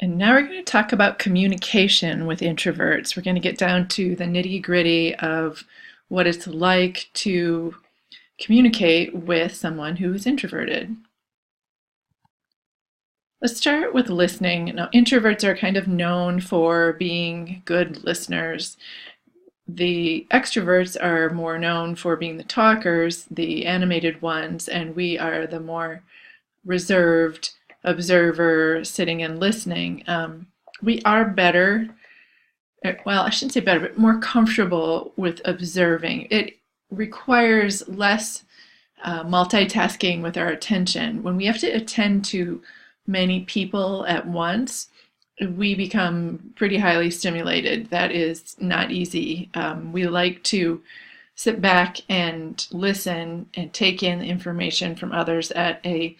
And now we're going to talk about communication with introverts. We're going to get down to the nitty-gritty of what it's like to communicate with someone who is introverted. Let's start with listening. Now, introverts are kind of known for being good listeners. The extroverts are more known for being the talkers, the animated ones, and we are the more reserved observer sitting and listening. We are better, well, I shouldn't say better, but more comfortable with observing. It requires less multitasking with our attention. When we have to attend to many people at once, we become pretty highly stimulated. That is not easy. We like to sit back and listen and take in information from others at a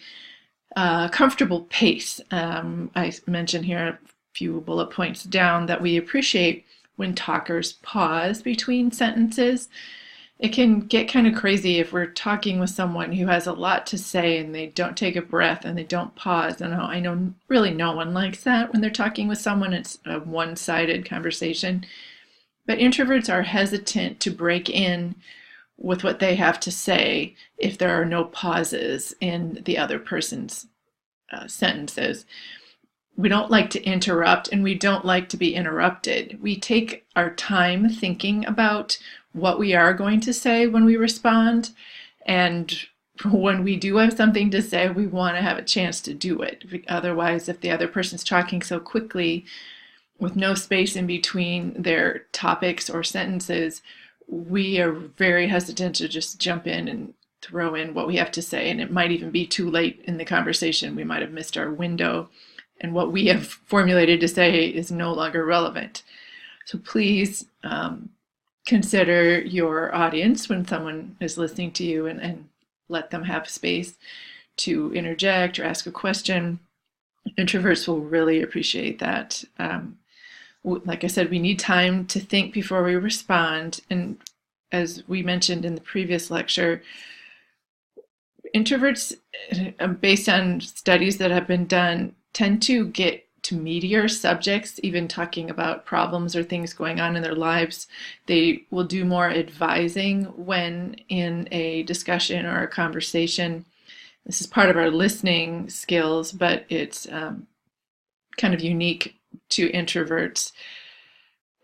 comfortable pace. I mentioned here a few bullet points down that we appreciate when talkers pause between sentences. It can get kind of crazy if we're talking with someone who has a lot to say and they don't take a breath and they don't pause. And I know really no one likes that when they're talking with someone. It's a one-sided conversation. But introverts are hesitant to break in with what they have to say if there are no pauses in the other person's sentences. We don't like to interrupt and we don't like to be interrupted. We take our time thinking about what we are going to say when we respond. And when we do have something to say, we want to have a chance to do it. Otherwise, if the other person's talking so quickly with no space in between their topics or sentences, we are very hesitant to just jump in and throw in what we have to say. And it might even be too late in the conversation. We might have missed our window and what we have formulated to say is no longer relevant. So please consider your audience when someone is listening to you and let them have space to interject or ask a question. Introverts will really appreciate that. Like I said, we need time to think before we respond. And as we mentioned in the previous lecture, introverts, based on studies that have been done, tend to get to meatier subjects, even talking about problems or things going on in their lives. They will do more advising when in a discussion or a conversation. This is part of our listening skills, but it's kind of unique to introverts.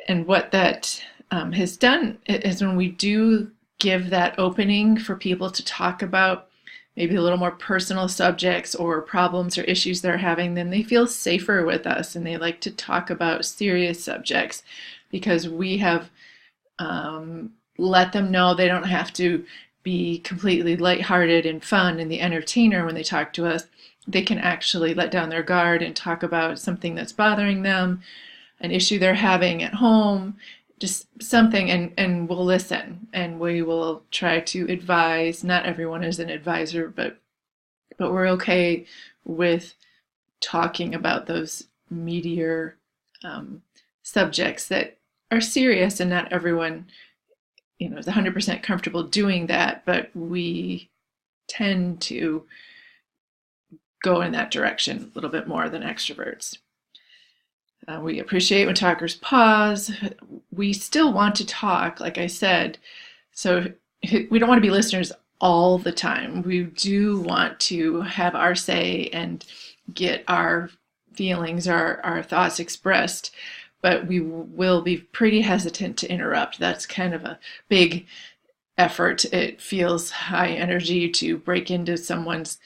And what that has done is when we do give that opening for people to talk about maybe a little more personal subjects or problems or issues they're having, then they feel safer with us and they like to talk about serious subjects because we have let them know they don't have to be completely lighthearted and fun and the entertainer when they talk to us. They can actually let down their guard and talk about something that's bothering them, an issue they're having at home, just something, and we'll listen and we will try to advise. Not everyone is an advisor, but we're okay with talking about those meatier subjects that are serious, and not everyone is 100% comfortable doing that, but we tend to go in that direction a little bit more than extroverts. We appreciate when talkers pause. We still want to talk, like I said, so we don't want to be listeners all the time. We do want to have our say and get our feelings, our thoughts expressed, but we will be pretty hesitant to interrupt. That's kind of a big effort. It feels high energy to break into someone's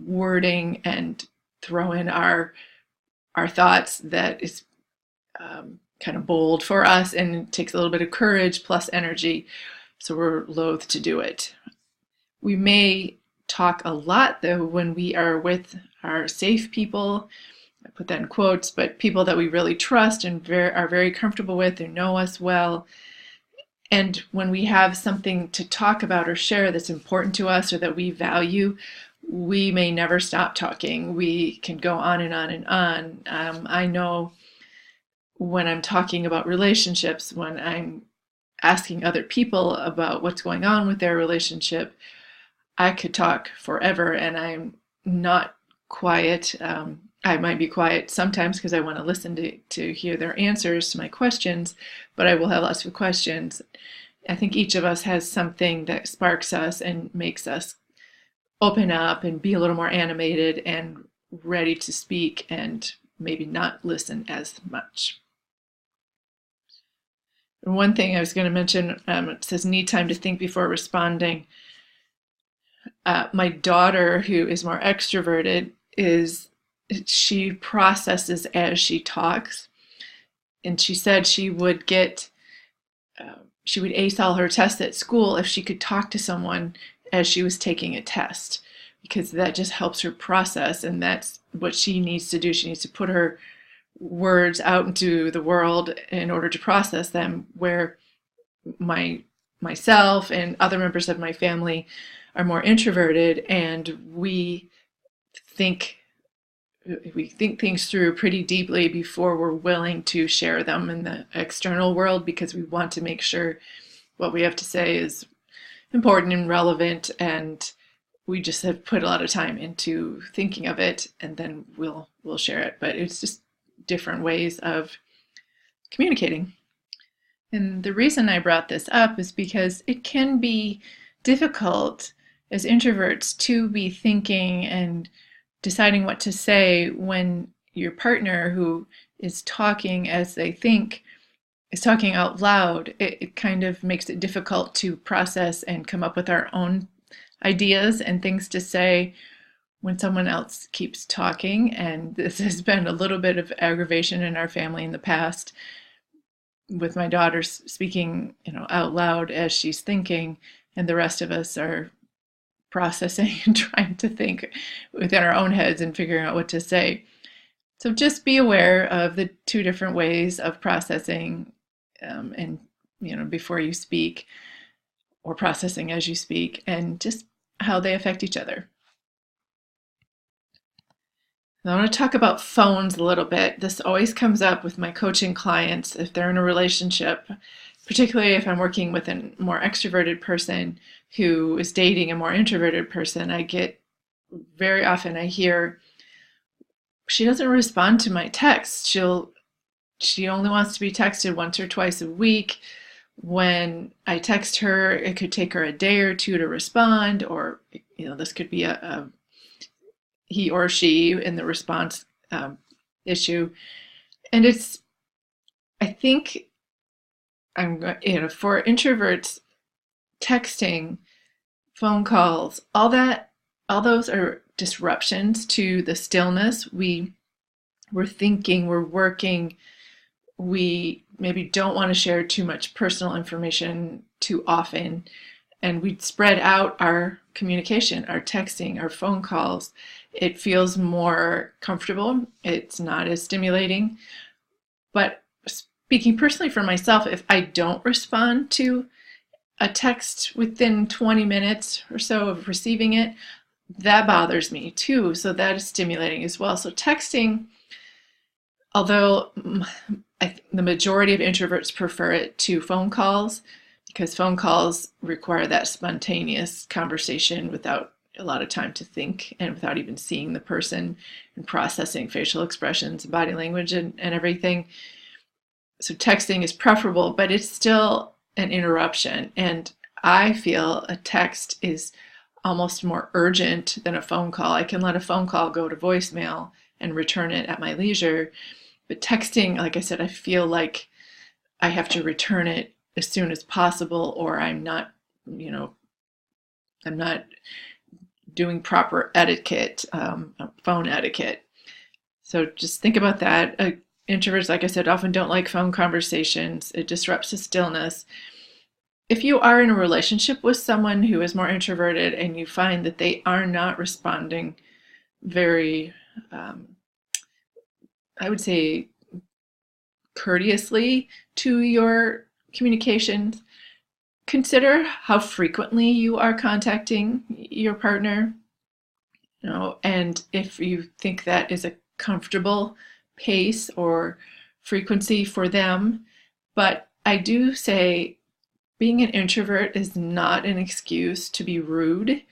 wording and throw in our thoughts. That is kind of bold for us, and it takes a little bit of courage plus energy, so we're loath to do it. We may talk a lot though when we are with our safe people. I put that in quotes, but people that we really trust and are very comfortable with, who know us well. And when we have something to talk about or share that's important to us or that we value, we may never stop talking. We can go on and on and on. I know when I'm talking about relationships, when I'm asking other people about what's going on with their relationship, I could talk forever and I'm not quiet. I might be quiet sometimes because I want to listen to hear their answers to my questions, but I will have lots of questions. I think each of us has something that sparks us and makes us open up and be a little more animated and ready to speak and maybe not listen as much. And one thing I was going to mention, it says need time to think before responding. My daughter, who is more extroverted, she processes as she talks, and she said she would ace all her tests at school if she could talk to someone as she was taking a test, because that just helps her process, and that's what she needs to do. She needs to put her words out into the world in order to process them, where myself and other members of my family are more introverted, and we think things through pretty deeply before we're willing to share them in the external world, because we want to make sure what we have to say is important and relevant, and we just have put a lot of time into thinking of it, and then we'll share it. But it's just different ways of communicating. And the reason I brought this up is because it can be difficult as introverts to be thinking and deciding what to say when your partner, who is talking as they think, is talking out loud. It kind of makes it difficult to process and come up with our own ideas and things to say when someone else keeps talking. And this has been a little bit of aggravation in our family in the past, with my daughter speaking, out loud as she's thinking, and the rest of us are processing and trying to think within our own heads and figuring out what to say. So just be aware of the two different ways of processing, and before you speak, or processing as you speak, and just how they affect each other. I want to talk about phones a little bit. This always comes up with my coaching clients if they're in a relationship, particularly if I'm working with a more extroverted person who is dating a more introverted person. Very often I hear, she doesn't respond to my text. She only wants to be texted once or twice a week. When I text her, it could take her a day or two to respond, or this could be a he or she in the response issue. And I think for introverts, texting, phone calls, all those are disruptions to the stillness. We're thinking, we're working, we maybe don't want to share too much personal information too often, and we spread out our communication, our texting, our phone calls. It feels more comfortable. It's not as stimulating. But speaking personally for myself, if I don't respond to a text within 20 minutes or so of receiving it, that bothers me too. So that is stimulating as well. So texting, although the majority of introverts prefer it to phone calls, because phone calls require that spontaneous conversation without a lot of time to think and without even seeing the person and processing facial expressions, body language, and everything. So texting is preferable, but it's still an interruption. And I feel a text is almost more urgent than a phone call. I can let a phone call go to voicemail and return it at my leisure. But texting, like I said, I feel like I have to return it as soon as possible, or I'm not doing proper etiquette, phone etiquette. So just think about that. Introverts, like I said, often don't like phone conversations. It disrupts the stillness. If you are in a relationship with someone who is more introverted and you find that they are not responding very, I would say, courteously to your communications, consider how frequently you are contacting your partner, and if you think that is a comfortable pace or frequency for them. But I do say being an introvert is not an excuse to be rude.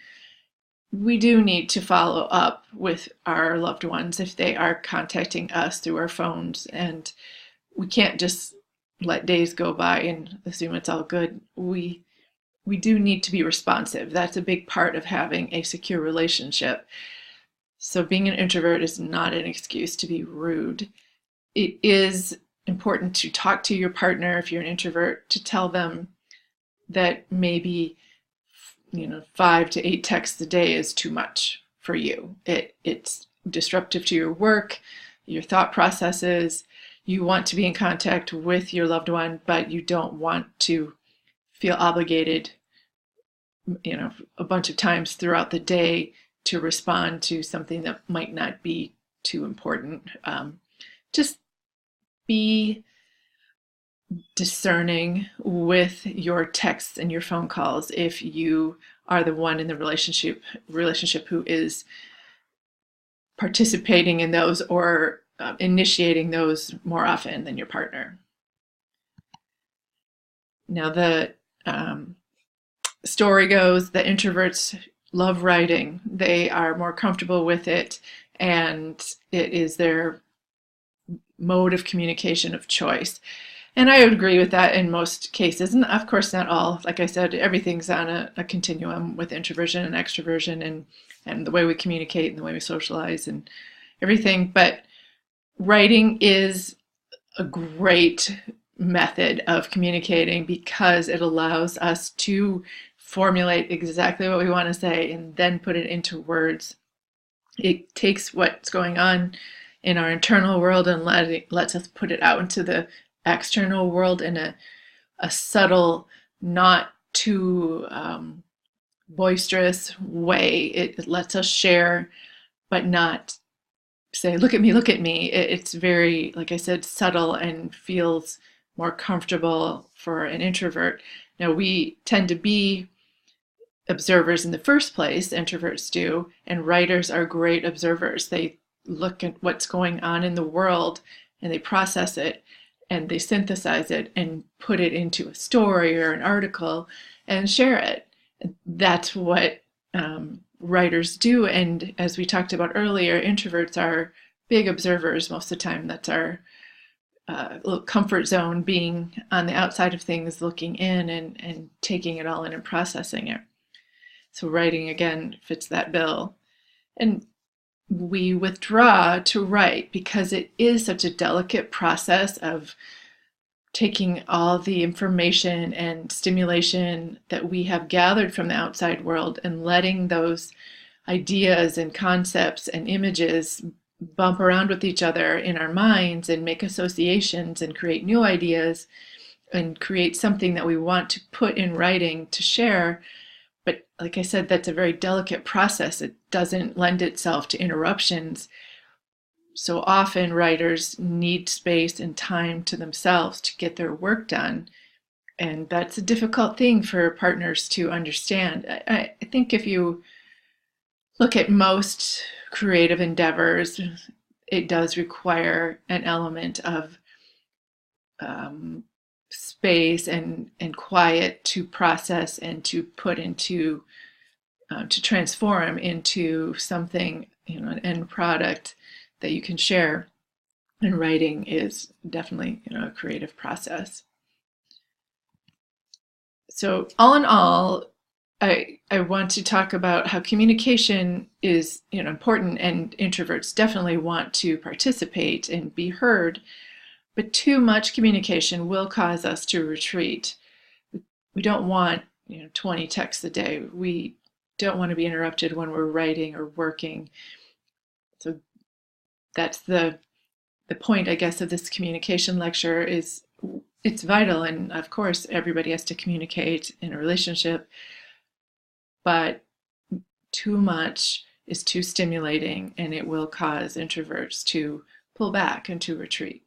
we do need to follow up with our loved ones if they are contacting us through our phones, and we can't just let days go by and assume it's all good. We do need to be responsive. That's a big part of having a secure relationship. So being an introvert is not an excuse to be rude. It is important to talk to your partner if you're an introvert, to tell them that maybe 5 to 8 texts a day is too much for you. It's disruptive to your work, your thought processes. You want to be in contact with your loved one, but you don't want to feel obligated, a bunch of times throughout the day to respond to something that might not be too important. Just be discerning with your texts and your phone calls if you are the one in the relationship who is participating in those or initiating those more often than your partner. Now, the story goes that introverts love writing. They are more comfortable with it, and it is their mode of communication of choice. And I would agree with that in most cases, and of course not all. Like I said, everything's on a continuum with introversion and extroversion, and the way we communicate and the way we socialize and everything. But writing is a great method of communicating because it allows us to formulate exactly what we want to say and then put it into words. It takes what's going on in our internal world and lets us put it out into the external world in a subtle, not too boisterous way. It lets us share, but not say, look at me, look at me. It's very, like I said, subtle and feels more comfortable for an introvert. Now, we tend to be observers in the first place, introverts do, and writers are great observers. They look at what's going on in the world and they process it and they synthesize it and put it into a story or an article and share it. That's what writers do. And as we talked about earlier, introverts are big observers most of the time. That's our little comfort zone, being on the outside of things, looking in and taking it all in and processing it. So writing, again, fits that bill. And we withdraw to write because it is such a delicate process of taking all the information and stimulation that we have gathered from the outside world and letting those ideas and concepts and images bump around with each other in our minds and make associations and create new ideas and create something that we want to put in writing to share. But like I said, that's a very delicate process. It doesn't lend itself to interruptions. So often writers need space and time to themselves to get their work done. And that's a difficult thing for partners to understand. I think if you look at most creative endeavors, it does require an element of space and quiet to process and to put into, to transform into something, an end product that you can share. And writing is definitely, a creative process. So all in all, I want to talk about how communication is, important, and introverts definitely want to participate and be heard, but too much communication will cause us to retreat. We don't want, 20 texts a day. We don't want to be interrupted when we're writing or working. So that's the point, I guess, of this communication lecture is it's vital. And of course, everybody has to communicate in a relationship, but too much is too stimulating and it will cause introverts to pull back and to retreat.